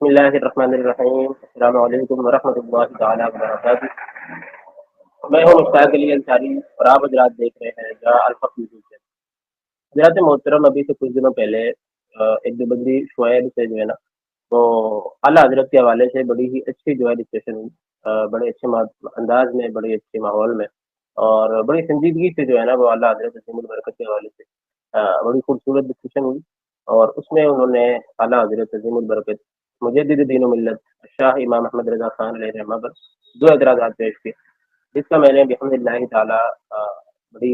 بسم اللہ الرحمن الرحیم، السلام علیکم ورحمۃ اللہ تعالیٰ وبرکاتہ۔ میں ہوں مشتاق علی انصاری اور آپ حضرات دیکھ رہے ہیں جہاں الفق یوٹیوب چینل۔ حضرات محترم، ابھی سے کچھ دنوں پہلے ایک دو بندی شعیب سے جو ہے نا وہ اعلیٰ حضرت کے حوالے سے بڑی ہی اچھی جو ہے ڈسکشن ہوئی، بڑے اچھے انداز میں، بڑے اچھے ماحول میں اور بڑی سنجیدگی سے جو ہے نا وہ اعلیٰ حضرت عظیم البرکت کے حوالے سے بڑی خوبصورت ڈسکشن ہوئی، اور اس میں انہوں نے اعلیٰ حضرت عظیم البرکت مجدد دین و ملت شاہ امام احمد رضا خان علیہ رحمہ پر دو اعتراضات پیش کیے، جس کا میں نے بحمد اللہ تعالیٰ بڑی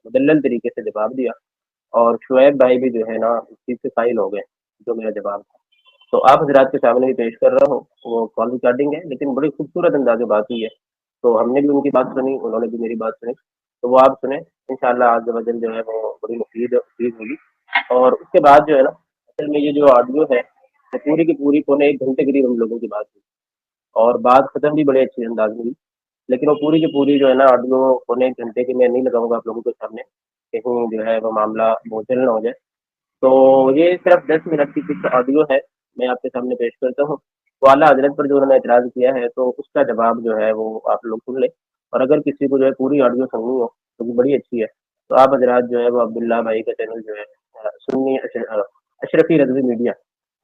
مدلل طریقے سے جواب دیا، اور شعیب بھائی بھی جو ہے نا اس چیز سے قائل ہو گئے جو میرا جواب تھا۔ تو آپ حضرات کے سامنے بھی پیش کر رہا ہوں، وہ کال ریکارڈنگ ہے لیکن بڑی خوبصورت انداز میں بات ہوئی ہے، تو ہم نے بھی ان کی بات سنی، انہوں نے بھی میری بات سنی، تو وہ آپ سنیں انشاءاللہ عز و جل جو ہے وہ بڑی مفید چیز ہوگی۔ اور اس کے بعد جو ہے نا اصل میں یہ جو آڈیو ہے وہ پوری کی پوری پونے ایک گھنٹے قریب ہم لوگوں کی بات ہوئی، اور بات ختم بھی بڑے اچھے انداز میں ہوئی، لیکن وہ پوری کی پوری جو ہے نا آڈیو پونے ایک گھنٹے کی میں نہیں لگاؤں گا آپ لوگوں کے سامنے، کہیں جو ہے وہ معاملہ بوجھل نہ ہو جائے۔ تو یہ صرف 10 منٹ کی کچھ آڈیو ہے، میں آپ کے سامنے پیش کرتا ہوں۔ تو اعلیٰ حضرت پر جو انہوں نے اعتراض کیا ہے تو اس کا جواب جو ہے وہ آپ لوگ سن لیں، اور اگر کسی کو جو ہے پوری آڈیو سننی ہو تو وہ بڑی اچھی ہے، تو آپ حضرات جو ہے وہ عبداللہ بھائی کا چینل جو ہے سنی اشرفی رضوی میڈیا،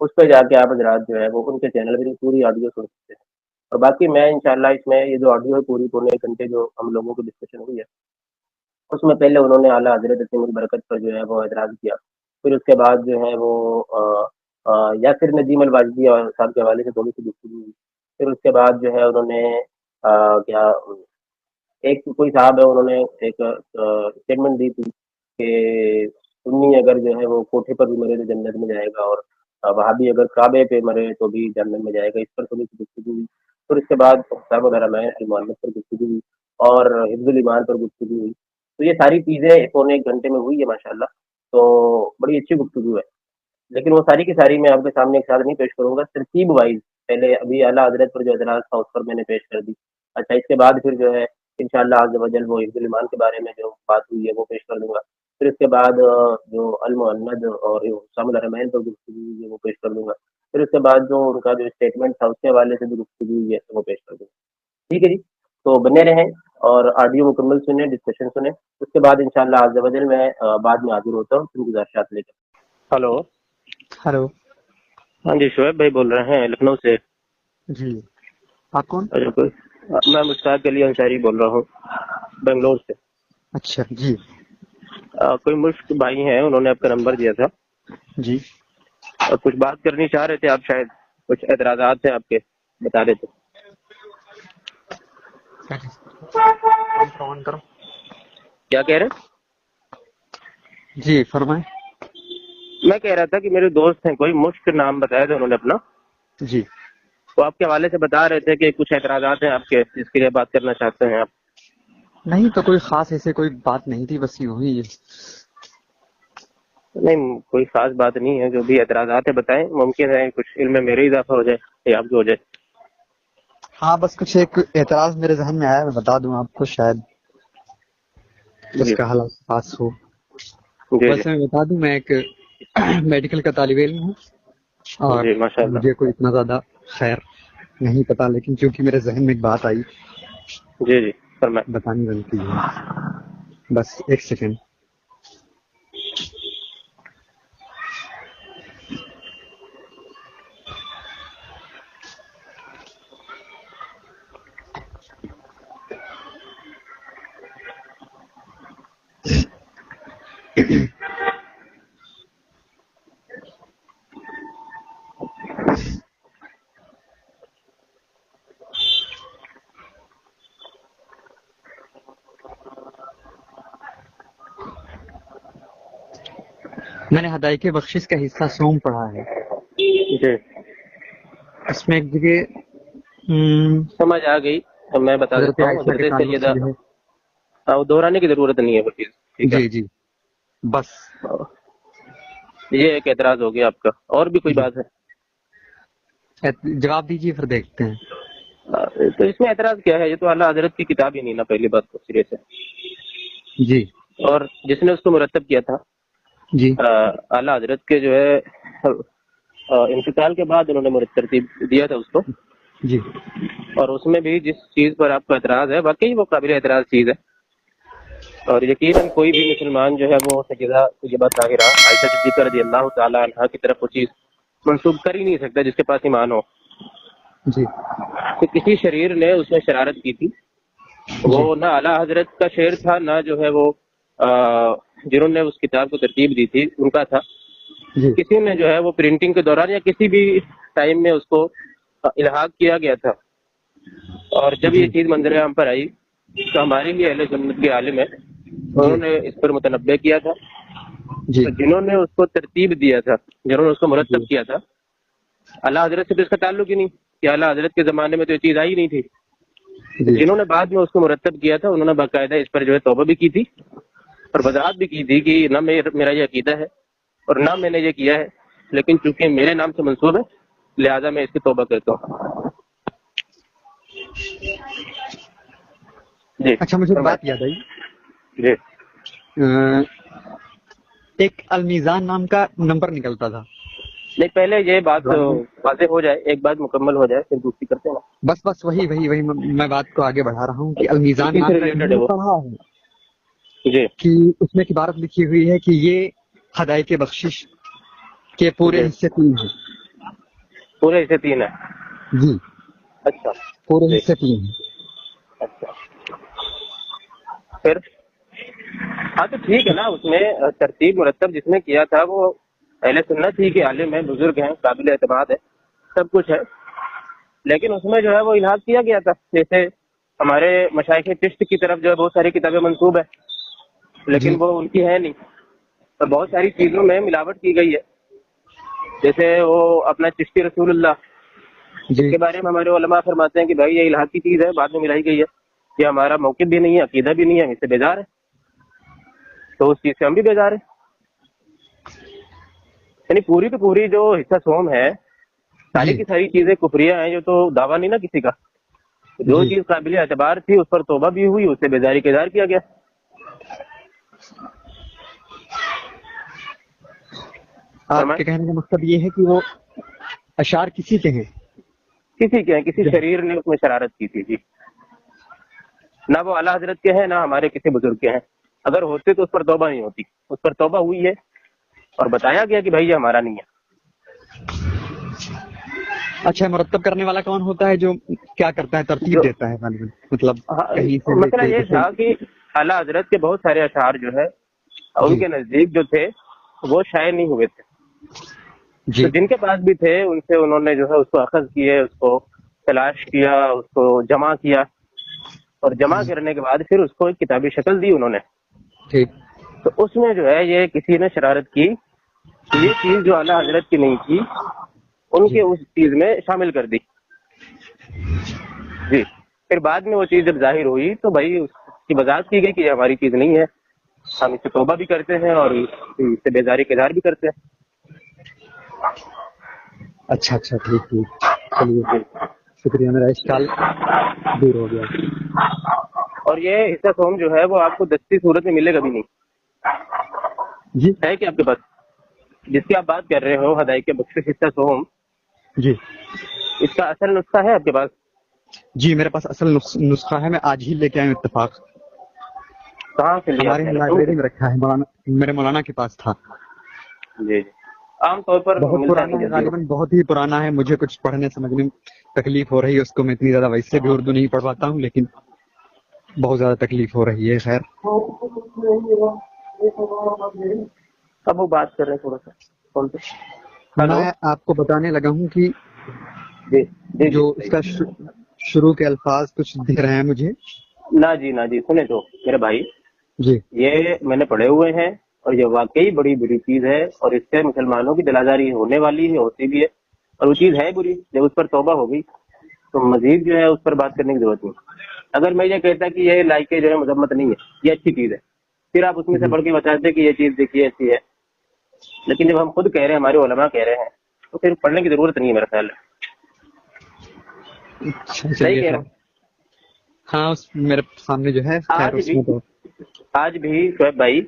اس پہ جا کے آپ حضرات جو ہے وہ ان کے چینل پہ پوری آڈیو سن سکتے ہیں۔ اور باقی میں انشاءاللہ اس میں یہ جو آڈیو ہے پوری پونے ایک گھنٹے جو ہم لوگوں کی ڈسکشن ہوئی ہے اس میں پہلے انہوں نے اعلیٰ حضرت عظیم البرکت پر جو ہے وہ اعتراض کیا، پھر اس کے بعد جو ہے وہ یاسر ندیم الواجدی اور صاحب کے حوالے سے تھوڑی سی گفتگو ہوئی، پھر اس کے بعد جو ہے انہوں نے کیا ایک کوئی صاحب ہے انہوں نے ایک اسٹیٹمنٹ دی تھی کہ سنی اگر جو ہے وہ کوٹھے پر بھی مرے تو جنت میں جائے گا، اور وہاں بھی اگر کعبے پہ مرے تو بھی جنت میں جائے گا، اس پر تھوڑی سی گفتگو ہوئی، پھر اس کے بعد صاحب الرحمٰن المعلم پر گفتگو ہوئی اور حفظ الایمان پر گفتگو ہوئی۔ تو یہ ساری چیزیں پونے ایک گھنٹے میں ہوئی ہے ماشاءاللہ، تو بڑی اچھی گفتگو ہے، لیکن وہ ساری کی ساری میں آپ کے سامنے ایک ساتھ نہیں پیش کروں گا، ترتیب وائز پہلے ابھی اعلیٰ حضرت پر جو اعتراض تھا اس پر میں نے پیش کر دی، اچھا اس کے بعد پھر جو ہے انشاءاللہ عز و جل وہ حفظ الایمان کے بارے میں جو بات ہوئی ہے وہ پیش کر دوں گا، پھر اس کے بعد جو المعند اور حسام الرحمین پر گفتگو ہوئی ہے وہ پیش کر دوں گا، پھر اس کے بعد جو ان کا جو اسٹیٹمنٹ تھا اس کے حوالے سے جو گفتگو ہوئی ہے وہ پیش کر دوں گا، ٹھیک ہے جی؟ تو بنے رہیں اور آڈیو مکمل سنیں، ڈسکشن سنیں، اس کے بعد انشاءاللہ عز و جل میں بعد میں حاضر ہوتا ہوں ان گزارشات لے کر۔ ہلو، ہلو، ہاں جی شعیب بھائی بول رہے ہیں لکھنؤ سے؟ جی آپ کون؟ میں مشتاق علی انصاری بول رہا ہوں بنگلور سے۔ اچھا جی کوئی مشک بھائی ہیں انہوں نے آپ کا نمبر دیا تھا جی اور کچھ بات کرنی چاہ رہے تھے آپ، شاید کچھ اعتراضات ہیں آپ کے، بتا رہے تھے۔ آن کرو کیا کہہ رہے ہیں؟ جی فرمائیں۔ میں کہہ رہا تھا کہ میرے دوست ہیں، کوئی مشک نام بتایا تھا انہوں نے اپنا، جی تو آپ کے حوالے سے بتا رہے تھے کہ کچھ اعتراضات ہیں آپ کے جس کے لیے بات کرنا چاہتے ہیں آپ۔ نہیں تو کوئی خاص ایسے کوئی بات نہیں تھی، بس یوں ہی نہیں کوئی خاص بات نہیں ہے، جو بھی اعتراضات ہیں بتائیں، ممکن ہے کچھ علم میں میرے اضافہ ہو جائے یا آپ کو ہو جائے۔ ہاں بس کچھ ایک اعتراض میرے ذہن میں آیا، میں بتا دوں آپ کو، شاید اس جی کا حل خاص ہو۔ جی جی ویسے میں بتا دوں، میں ایک میڈیکل کا طالب علم ہوں اور جی ماشاء اللہ۔ مجھے کوئی اتنا زیادہ خیر نہیں پتا، لیکن چونکہ میرے ذہن میں ایک بات آئی جی جی فرمائیں۔ بتانی بنتی ہے، بس ایک سیکنڈ۔ میں نے ہدایت بخشش کا حصہ سوم پڑھا ہے، جی اس میں ایک جگہ سمجھ آ گئی، میں بتا حضرت دیتا ہوں۔ عائشہ کے حضرت تعلق سے سیدہ، جو ہے، وہ دہرانے کی ضرورت نہیں ہے وہ چیز، ٹھیک ہے؟ جی جی بس یہ ایک اعتراض ہو گیا آپ کا، اور بھی کوئی جی بات ہے؟ جواب دیجیے پھر دیکھتے ہیں۔ تو اس میں اعتراض کیا ہے؟ یہ تو اعلیٰ حضرت کی کتاب ہی نہیں نا، پہلی بات تو سرے سے، جی اور جس نے اس کو مرتب کیا تھا جی اعلیٰ حضرت کے جو ہے انتقال کے بعد انہوں نے ترتیب دیا تھا اس کو، جی اور اس میں بھی جس چیز پر آپ کو اعتراض ہے واقعی وہ قابل اعتراض چیز ہے، اور یقیناً کوئی بھی مسلمان جو ہے وہ سیدہ طیبہ طاہرہ عائشہ صدیقہ رضی اللہ تعالیٰ عنہا کی طرف وہ چیز منسوب کر ہی نہیں سکتا جس کے پاس ایمان ہو جی کہ کسی شریر نے اس میں شرارت کی تھی۔ جی وہ نہ اعلیٰ حضرت کا شعر تھا، نہ جو ہے وہ جنہوں نے اس کتاب کو ترتیب دی تھی ان کا تھا۔ جی کسی نے جو ہے وہ پرنٹنگ کے دوران یا کسی بھی ٹائم میں اس کو الحاق کیا گیا تھا، اور جب یہ جی چیز منظر عام پر آئی تو ہمارے لیے اہل سنت کے عالم ہے، انہوں جی نے اس پر متنبع کیا تھا، جی اور جنہوں نے اس کو ترتیب دیا تھا، جنہوں نے اس کو جی مرتب کیا تھا، اعلیٰ حضرت سے تو اس کا تعلق ہی نہیں کہ اعلیٰ حضرت کے زمانے میں تو یہ چیز آئی نہیں تھی۔ جی جنہوں نے بعد میں اس کو مرتب کیا تھا انہوں نے باقاعدہ اس پر جو ہے توبہ بھی کی تھی اور وضاحت بھی کی تھی کہ نہ میرا یہ عقیدہ ہے اور نہ میں نے یہ کیا ہے، لیکن چونکہ میرے نام سے منسوب ہے لہذا میں اس کی توبہ کرتا ہوں۔ جی اچھا مجھے بات یاد آئی، جی ایک المیزان نام کا نمبر نکلتا تھا، نہیں، پہلے یہ بات واضح ہو جائے، ایک بات مکمل ہو جائے پھر دوسری کرتے ہیں نا۔ بس وہی میں بات کو آگے بڑھا رہا ہوں کہ المیزان اسی سے نام کا ریلیٹڈ ہے وہ۔ پڑھا ہے جی کہ اس میں ایک عبارت لکھی ہوئی ہے کہ یہ ہدایت بخشش کے پورے جی حصے 3 ہیں۔ پورے اسے 3 ہے؟ جی اچھا پورے جی حصے 3 ہیں۔ اچھا پھر ہاں تو ٹھیک ہے نا، اس میں ترتیب مرتب جس نے کیا تھا وہ اہل سنت ہی کے عالم ہیں، بزرگ ہیں، قابل اعتماد ہے، سب کچھ ہے، لیکن اس میں جو ہے وہ الحاق کیا گیا تھا۔ جیسے ہمارے مشائخ چشت کی طرف جو ہے بہت ساری کتابیں منسوب ہے جی لیکن وہ ان کی ہے نہیں، اور بہت ساری چیزوں میں ملاوٹ کی گئی ہے، جیسے وہ اپنا چشتی رسول اللہ، اس جی کے بارے میں ہمارے علماء فرماتے ہیں کہ بھائی یہ الحاقی چیز ہے، بعد میں ملائی گئی ہے، یہ ہمارا موقف بھی نہیں ہے، عقیدہ بھی نہیں ہے، ہم اس سے بیزار ہیں، تو اس چیز سے ہم بھی بیزار ہیں۔ یعنی پوری کی پوری جو حصہ سوم ہے، ساری جی کی ساری چیزیں کفریہ ہیں، جو تو دعویٰ نہیں نا کسی کا، جو جی چیز قابل اعتبار تھی اس پر توبہ بھی ہوئی، اس سے بیزاری کا اظہار کیا گیا۔ آپ کے کہنے کا مقصد یہ ہے کہ وہ اشعار کسی کے ہیں؟ کسی کے ہیں، کسی شریر نے اس میں شرارت کی تھی، جی، نہ وہ اعلیٰ حضرت کے ہیں نہ ہمارے کسی بزرگ کے ہیں، اگر ہوتے تو اس پر توبہ نہیں ہوتی، اس پر توبہ ہوئی ہے اور بتایا گیا کہ بھائی یہ ہمارا نہیں ہے۔ اچھا مرتب کرنے والا کون ہوتا ہے جو کیا کرتا ہے، ترتیب دیتا ہے غالباً، مطلب کہیں سے لے مسئلہ کے یہ جیسے تھا کہ اعلیٰ حضرت کے بہت سارے اشعار جو ہے ان جی کے نزدیک جو تھے وہ شائع نہیں ہوئے تھے، تو جی جن کے پاس بھی تھے ان سے انہوں نے جو ہے اس کو اخذ کیے، اس کو تلاش کیا، اس کو جمع کیا، اور جمع کرنے کے بعد پھر اس کو ایک کتابی شکل دی انہوں نے، ٹھیک تو اس میں جو ہے یہ کسی نے شرارت کی، یہ چیز جو اعلیٰ حضرت کی نہیں تھی ان جی کے اس چیز میں شامل کر دی، جی، پھر بعد میں وہ چیز جب ظاہر ہوئی تو بھائی اس کی وضاحت کی گئی کہ یہ ہماری چیز نہیں ہے، ہم اس سے توبہ بھی کرتے ہیں اور اس سے بیزاری کا اظہار بھی کرتے ہیں۔ اچھا ٹھیک چلیے شکریہ، میرا اشکال دور ہو گیا۔ اور یہ حصہ سوم جو ہے وہ آپ کو دستی صورت میں ملے گا بھی نہیں، جی ہے کہ آپ کے پاس جس کی آپ بات کر رہے ہو ہدایت کے بخشش حصہ سوم، جی اس کا اصل نسخہ ہے آپ کے پاس؟ جی میرے پاس اصل نسخہ ہے، میں آج ہی لے کے آیا ہوں، اتفاق کہاں سے لیا آپ ہمارے نے؟ لائبریری میں رکھا ہے، میرے مولانا کے پاس تھا، جی جی، عام طور پر بہت ملتا پرانا نہیں ہے، جلدی وہ۔ غالباً بہت ہی پرانا ہے، مجھے کچھ پڑھنے سمجھنے میں تکلیف ہو رہی ہے اس کو، میں اتنی زیادہ ویسے بھی اردو نہیں پڑھ پاتا ہوں لیکن بہت زیادہ تکلیف ہو رہی ہے۔ خیر اب وہ بات کر رہے ہیں تھوڑا سا فون پہ۔ ہلو، میں آپ کو بتانے لگا ہوں کہ جی جی جی جو اس کا شروع کے الفاظ کچھ دکھ رہے ہیں مجھے۔ نہ جی سنیں تو میرے بھائی، جی یہ میں نے پڑھے ہوئے ہیں اور یہ واقعی بڑی بری چیز ہے، اور اس سے مسلمانوں کی دلازاری ہونے والی ہے، ہوتی بھی ہے، اور وہ چیز ہے بری، جب اس پر توبہ ہوگی تو مزید جو ہے اس پر بات کرنے کی ضرورت نہیں۔ اگر میں یہ کہتا کہ یہ لائقے جو ہے مذمت نہیں ہے، یہ اچھی چیز ہے، پھر آپ اس میں سے جی پڑھ کے بتاتے کہ یہ چیز دیکھیے ایسی ہے، لیکن جب ہم خود کہہ رہے ہیں، ہمارے علماء کہہ رہے ہیں، تو پھر پڑھنے کی ضرورت نہیں ہے میرا خیال ہے۔ اچھا صحیح چلیے کہہ رہا خیر، ہوں؟ ہاں میرے سامنے جو ہے خیر اس میں تو آج بھی شعیب بھائی، جی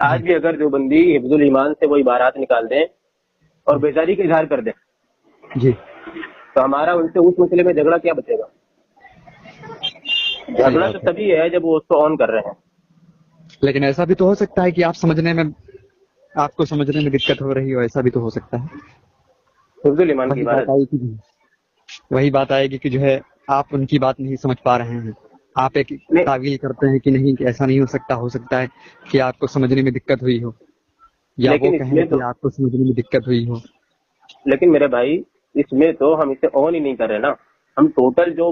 آج بھی اگر جو بندی حفظ الایمان سے وہ عبارات نکال دیں اور بیزاری کا اظہار کر دیں جی تو ہمارا ان سے اس مسئلے میں جھگڑا کیا بچے گا؟ صحیح جھگڑا تو بات ہے. تبھی ہے جب وہ اس کو آن کر رہے ہیں. لیکن ایسا بھی تو ہو سکتا ہے کہ آپ کو سمجھنے میں دقت ہو رہی ہو, ایسا بھی تو ہو سکتا ہے. حفظ الایمان کی وہی بات عبادت. آئے گی وہی بات آئے گی کہ جو ہے آپ ان کی بات نہیں سمجھ پا رہے ہیں. آپ ایک نہیں تعویل کرتے ہیں کہ نہیں, کہ ایسا نہیں ہو سکتا ہے کہ آپ کو سمجھنے میں دقت ہوئی ہو, یا وہ لیکن اس کہیں میں تو کہ آپ کو سمجھنے میں دقت ہوئی ہو. لیکن میرے بھائی اس میں تو ہم اسے آن ہی نہیں کر رہے نا. ہم ٹوٹل جو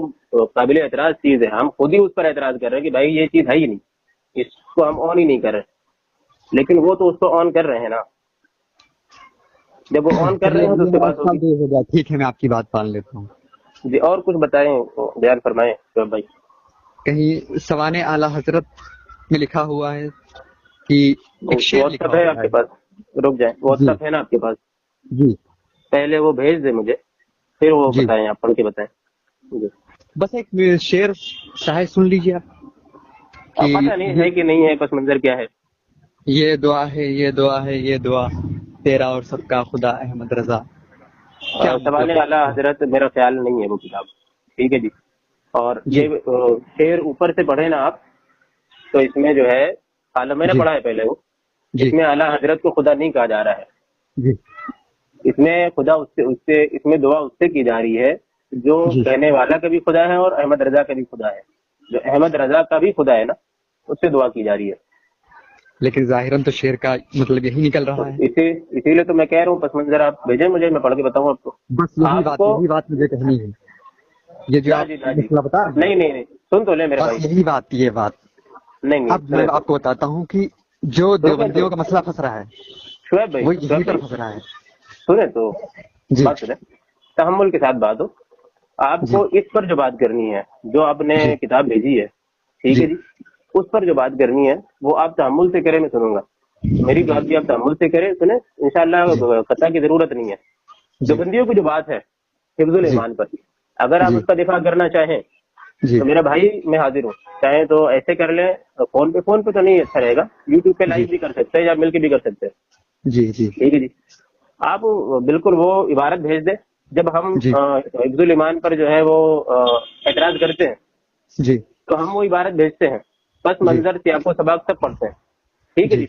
قابل اعتراض چیز ہے ہم خود ہی اس پر اعتراض کر رہے ہیں کہ بھائی یہ چیز ہے ہی نہیں, اس کو ہم آن ہی نہیں کر رہے. لیکن وہ تو اس کو آن کر رہے ہیں نا. جب وہ آن کر چلیے رہے ہیں تو یہ اس سے ہمارا بات خیال ہوگی. دور ہو گیا, ٹھیک ہے میں آپ کی بات مان لیتا ہوں. جی اور کچھ بتائیں, بیان فرمائیں شعیب بھائی. کہیں سوانح اعلی حضرت میں لکھا ہوا ہے کہ ایک شعر واٹس لکھا ایپ ہے ہوا آپ ہے. کے پاس؟ رک جائیں, واٹس جی ایپ ہے نا آپ کے پاس؟ جی پہلے وہ بھیج دیں مجھے, پھر وہ جی بتائیں, آپ پڑھ کے بتائیں. جی بس ایک شعر شاید سن لیجیے آپ کہ پتہ نہیں ہے کہ نہیں ہے, پس منظر کیا ہے. یہ دعا ہے, یہ دعا ہے, یہ دعا تیرا اور سب کا خدا احمد رضا. کیا سوانح مطلب ہے اعلی اس کا؟ حضرت میرا خیال نہیں ہے وہ کتاب. ٹھیک ہے جی. اور جی یہ شعر اوپر سے پڑھیں نا آپ, تو اس میں جو ہے اعلیٰ, میں نے جی پڑھا ہے پہلے وہ, جی اس میں اعلیٰ حضرت کو خدا نہیں کہا جا رہا ہے. جی اس میں خدا اس سے اس میں دعا اس سے کی جا رہی ہے جو جی کہنے والا کا بھی خدا ہے اور احمد رضا کا بھی خدا ہے. جو احمد رضا کا بھی خدا ہے نا, اس سے دعا کی جا رہی ہے. لیکن ظاہراً تو شعر کا مطلب یہی نکل تو رہا ہے. اسی لیے تو میں کہہ رہا ہوں پس منظر آپ بھیجیں مجھے, میں پڑھ کے بتاؤں آپ کو. بس آپ کو یہی بات مجھے کہنی ہے. یہ جو نہ آپ جی نہ جی, مسئلہ بتا رہے ہیں, نہیں نہیں نہیں, سن تو لے میرے بس بھائی. یہ بات نہیں نہیں, اب میں سنیں تو آپ کو بتاتا ہوں کہ جو رکیں تو دیوبندیوں کا مسئلہ پھنس رہا ہے شعیب بھائی, وہ یہیں شعیب پر بھائی پھنس رہا ہے. سنیں تو, جی بات سنیں, تحمل کے ساتھ بات ہو. آپ جی کو اس پر جو بات کرنی ہے, جو آپ نے جی کتاب بھیجی ہے, ٹھیک ہے جی, اس پر جو بات کرنی ہے وہ آپ تحمل سے کریں, میں سنوں گا. میری بات بھی آپ تحمل سے کریں, سنیں جی انشاءاللہ, قطع کی ضرورت نہیں ہے. جی دیوبندیوں کی جو بات ہے حفظ جی الایمان پر, اگر آپ جی اس کا دفاع کرنا چاہیں جی تو میرا بھائی میں حاضر ہوں. چاہیں تو ایسے کر لیں, فون پہ تو نہیں اچھا رہے گا, یوٹیوب پہ جی لائیو بھی کر سکتے ہیں یا مل کے بھی کر سکتے ہیں. جی جی ٹھیک ہے جی. آپ بالکل وہ عبارت بھیج دیں. جب ہم جی حفظ الایمان پر جو ہے وہ اعتراض کرتے ہیں جی تو ہم وہ عبارت بھیجتے ہیں, پس جی منظر سیاق و سباق سب پڑھتے ہیں. ٹھیک ہے جی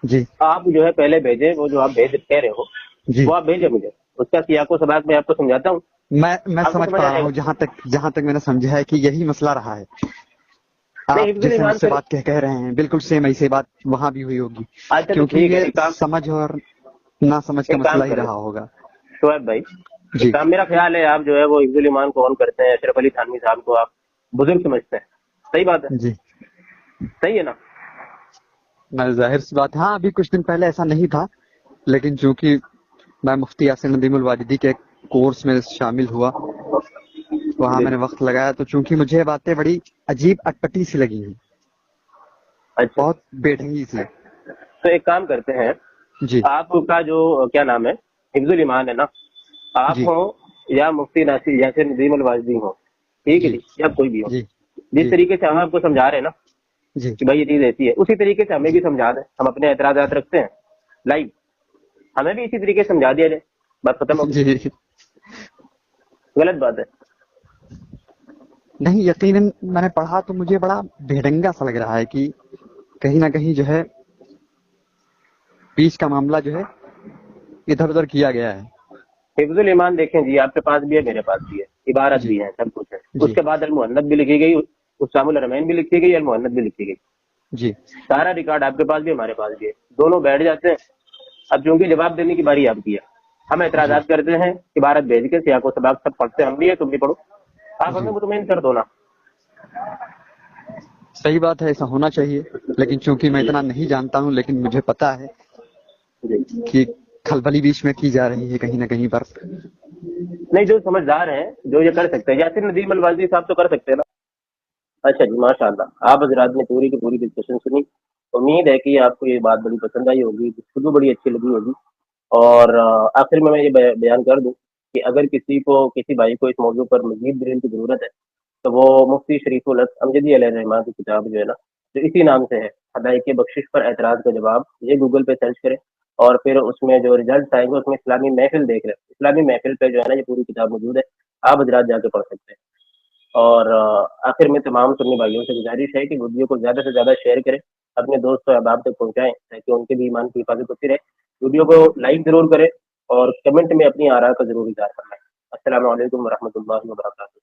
جی. جی آپ جو ہے پہلے بھیجیں, وہ جو آپ کہہ رہے ہو جی وہ آپ بھیجیں مجھے, اس کا سیاق و سباق میں آپ کو سمجھاتا ہوں. میں آپ کو سمجھ سمجھ پا آ رہا جائے گا. ہوں, جہاں تک میں نے سمجھا ہے کہ یہی مسئلہ رہا ہے. نہیں, آپ حفظ جیسے مجھ الایمان سے پھر بات کہہ رہے ہیں بالکل سیم ایسے بات وہاں بھی ہوئی ہوگی, اچھا تو کیونکہ ٹھیک ہے. یہ سمجھ اور نہ سمجھ کا ایک کام مسئلہ ہی کریں رہا ہوگا. شعیب بھائی, ایک جی کام, میرا خیال ہے آپ جو ہے وہ حفظ الایمان کو آن کرتے ہیں, اشرف علی تھانوی صاحب کو آپ بزرگ سمجھتے ہیں. صحیح بات ہے, جی صحیح ہے نا؟ میں ظاہر سی بات, ہاں ابھی کچھ دن پہلے ایسا نہیں تھا, لیکن چونکہ میں مفتی یاسر ندیم الواجدی کے کورس میں شامل ہوا, وہاں جی میں نے وقت لگایا, تو چونکہ مجھے یہ باتیں بڑی عجیب اٹپٹی سی لگی ہیں, اچھا, بہت بے ڈھنگی سی. تو ایک کام کرتے ہیں, جی آپ کا جو کیا نام ہے حفظ الایمان ہے نا, آپ جی ہوں یا مفتی ناصر یاسر ندیم الواجدی ہوں, ٹھیک ہے جی جی, یا کوئی بھی ہو, جی جس جی طریقے سے ہم آپ کو سمجھا رہے ہیں نا جی کہ بھائی یہ چیز ایسی ہے, اسی طریقے سے ہمیں جی بھی سمجھا دیں. ہم اپنے اعتراضات رکھتے ہیں لائیو, ہمیں بھی اسی طریقے سے سمجھا دیا جائے, بات ختم ہوگی. جی جی غلط بات ہے. نہیں, یقیناً میں نے پڑھا تو مجھے بڑا بھیڑنگا سا لگ رہا ہے کہ کہیں نہ کہیں جو ہے بیچ کا معاملہ جو ہے ادھر ادھر کیا گیا ہے. حفظ الایمان دیکھیں جی, آپ کے پاس بھی ہے, میرے پاس بھی ہے, عبارت جی بھی ہے, سب کچھ ہے. اس جی کے بعد المحنت بھی لکھی گئی, اسام الرمین بھی لکھی گئی, المحنت بھی لکھی گئی. جی سارا ریکارڈ آپ کے پاس بھی, ہمارے پاس بھی ہے, دونوں بیٹھ جاتے ہیں. اب چونکہ جواب دینے کی باری آپ کی ہے, ہم جی اعتراضات کرتے ہیں, عبارت بھیج کے سیاق و سباق سب پڑھتے ہیں, ہم بھی ہے, تم بھی پڑھو. آپ ہمیں جی مطمئن کر دو نا. صحیح بات ہے, ایسا ہونا چاہیے, لیکن چونکہ میں اتنا نہیں جانتا ہوں, لیکن مجھے پتا ہے جی کہ کھلبلی بیچ میں کی جا رہی ہے کہیں نہ کہیں پر. نہیں, جو سمجھدار ہیں, جو یہ کر سکتے ہیں, یاسر ندیم الواجدی صاحب تو کر سکتے ہیں نا. اچھا جی, ماشاء اللہ, آپ حضرات نے پوری کی پوری ڈسکشن سنی. امید ہے کہ آپ کو یہ بات بڑی پسند آئی ہوگی, خود بڑی اچھی لگی ہوگی. اور آخر میں یہ بیان کر دوں کہ اگر کسی بھائی کو اس موضوع پر مزید دلیل کی ضرورت ہے تو وہ مفتی شریف الحق امجدی علیہ الرحمٰ کی کتاب جو ہے نا, جو اسی نام سے ہے, حدائق بخشش پر اعتراض کا جواب, یہ گوگل پہ سرچ کریں, اور پھر اس میں جو ریزلٹس آئیں گے اس میں اسلامی محفل دیکھ رہے ہیں، اسلامی محفل پہ جو ہے نا یہ پوری کتاب موجود ہے، آپ حضرات جا کے پڑھ سکتے ہیں۔ اور آخر میں تمام سنی بھائیوں سے گزارش ہے کہ ویڈیو کو زیادہ سے زیادہ شیئر کریں، اپنے دوست و احباب تک پہنچائیں تاکہ ان کے بھی ایمان کی حفاظت ہوتی رہے۔ ویڈیو کو لائک ضرور کریں اور کمنٹ میں اپنی آراء کا ضرور اظہار کرنا ہے۔ السلام علیکم ورحمۃ اللہ وبرکاتہ۔